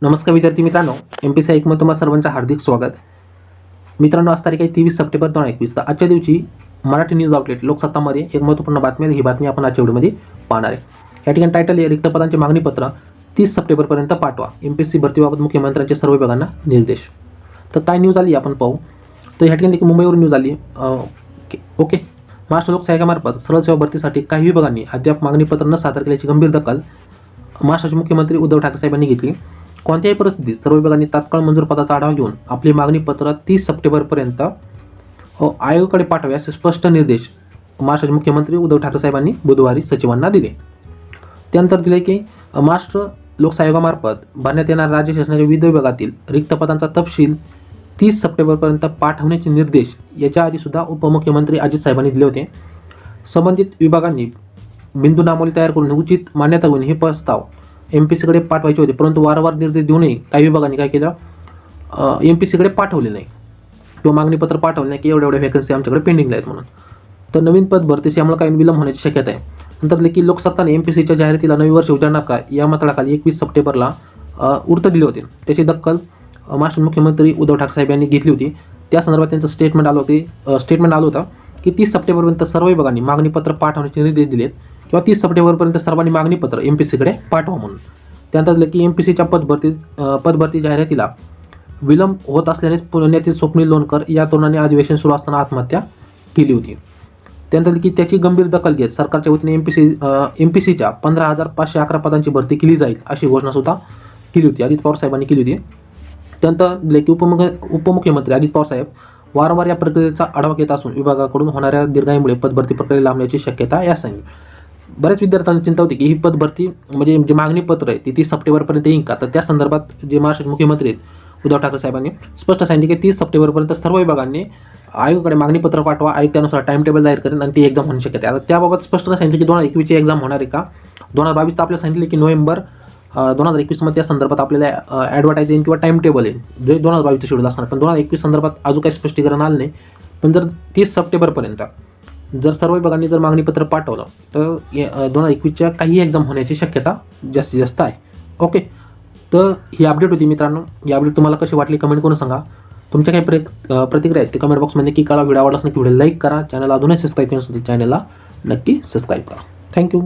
नमस्कार विद्यार्थी मित्रांनो, एमपीएससी मध्ये तुम्हा सर्वांचं हार्दिक स्वागत. मित्रांनो, आज तारीख आहे 23 सप्टेंबर 2021. तर आजच्या दिवशी मराठी न्यूज आउटलेट लोकसत्तामध्ये एक महत्त्वपूर्ण बातमी आहे. ही बातमी आपण आजच्या व्हिडिओमध्ये पाहणार आहे. या ठिकाणी टायटल आहे, रिक्त पदांचे मागणीपत्र 30 सप्टेंबरपर्यंत पाठवा, एमपीएससी भरतीबाबत मुख्यमंत्र्यांचे सर्व विभागांना निर्देश. तर काय न्यूज आली आपण पाहू. तर या ठिकाणी मुंबईवरून न्यूज आली. ओके. महाराष्ट्र लोकसेवा आयोगामार्फत सरळ सेवा भरतीसाठी काही विभागांनी अद्याप मागणीपत्र न सादर केल्याची गंभीर दखल महाराष्ट्राचे मुख्यमंत्री उद्धव ठाकरे साहेबांनी घेतली. कोणत्याही परिस्थितीत सर्व विभागांनी तात्काळ मंजूर पदाचा आढावा घेऊन आपली मागणीपत्र 30 सप्टेंबरपर्यंत आयोगाकडे पाठवावे असे स्पष्ट निर्देश महाराष्ट्राचे मुख्यमंत्री उद्धव ठाकरे साहेबांनी बुधवारी सचिवांना दिले. त्यानंतर दिले की महाराष्ट्र लोकसेवा आयोगामार्फत भरण्यात येणाऱ्या राज्य शासनाच्या विविध विभागातील रिक्त पदांचा तपशील 30 सप्टेंबरपर्यंत पाठवण्याचे निर्देश याच्या आधीसुद्धा उपमुख्यमंत्री अजित साहेबांनी दिले होते. संबंधित विभागांनी बिंदू नामोली तयार करून उचित मान्यता घेऊन हे प्रस्ताव एमपीएससीकडे पाठवायचे होते, परंतु वारंवार निर्देश देऊनही काही विभागांनी काय केलं, एमपीएससीकडे पाठवले नाही किंवा मागणीपत्र पाठवले नाही की एवढ्या व्हॅकन्सी आमच्याकडे पेंडिंगला आहेत म्हणून. तर नवीन पद भरतीस यामुळे काही विलंब होण्याची शक्यता आहे. नंतर की लोकसत्ताने एमपीएससीच्या जाहिरातीला नवी वर्ष उजाडणार का या मतदाराखाली 21 सप्टेंबरला उत्तर दिले होते. त्याची दखल महाराष्ट्र मुख्यमंत्री उद्धव ठाकरे साहेब यांनी घेतली होती. त्या संदर्भात त्यांचं स्टेटमेंट आलं होतं की 30 सप्टेंबरपर्यंत सर्व विभागांनी मागणीपत्र पाठवण्याचे निर्देश दिलेत किंवा 30 सप्टेंबरपर्यंत सर्वांनी मागणीपत्र एमपीएससीकडे पाठवा म्हणून. त्यानंतर की एमपीएससीच्या पदभरती जाहिरातीला विलंब होत असल्याने पुण्यातील स्वप्नील लोणकर या तरुणाने अधिवेशन सुरू असताना आत्महत्या केली होती. त्यानंतर की त्याची गंभीर दखल घेत सरकारच्या वतीने एमपीएससीच्या 15,511 पदांची भरती केली जाईल अशी घोषणासुद्धा केली होती, अजित पवार साहेबांनी केली होती. त्यानंतर की उपमुख्यमंत्री अजित पवार साहेब वारंवार या प्रक्रियेचा आढावा घेत असून विभागाकडून होणाऱ्या दीर्घाईमुळे पदभरती प्रक्रिया लांबण्याची शक्यता या सांगितली. बऱ्याच विद्यार्थ्यांना चिंता होती की ही पदभरती म्हणजे जे मागणीपत्र आहे ती 30 सप्टेंबरपर्यंत येईल का. तर त्या संदर्भात जे महाराष्ट्राचे मुख्यमंत्री आहेत उद्धव ठाकरे साहेबांनी स्पष्ट सांगितले की 30 सप्टेंबरपर्यंत सर्व विभागांनी आयोगाकडे मागणीपत्र पाठवा, आयोग त्यानुसार टाइम टेबल जाहीर करेल आणि ती एक्झाम होण्याची शक्यता आहे. आता त्याबाबत स्पष्ट सांगितले की 2021ची एक्झाम होणार आहे का. 2022 तर आपल्याला सांगितले की नोव्हेंबर 2021 त्या संदर्भात आपल्याला ॲडव्हर्टाईज येईल किंवा टाइम टेबल आहे जे 2022चं शेड्यूल असणार. पण 2021 संदर्भात अजून काही स्पष्टीकरण आलं नाही. पण जर 30 सप्टेंबरपर्यंत जर सर्व विभागांनी जर मागणीपत्र पाठवलं तर 2021च्या काही एक्झाम होण्याची शक्यता जास्तीत जास्त आहे. ओके. तर ही अपडेट होती मित्रांनो. ही अपडेट तुम्हाला कशी वाटली कमेंट करून सांगा. तुमच्या काही प्रतिक्रिया आहेत ते कमेंट बॉक्समध्ये नक्की करा. व्हिडिओ आवडला असेल की व्हिडिओ लाईक करा. चॅनलला अजूनही सबस्क्राईब केलं असेल तर चॅनलला नक्की सबस्क्राईब करा. थँक्यू.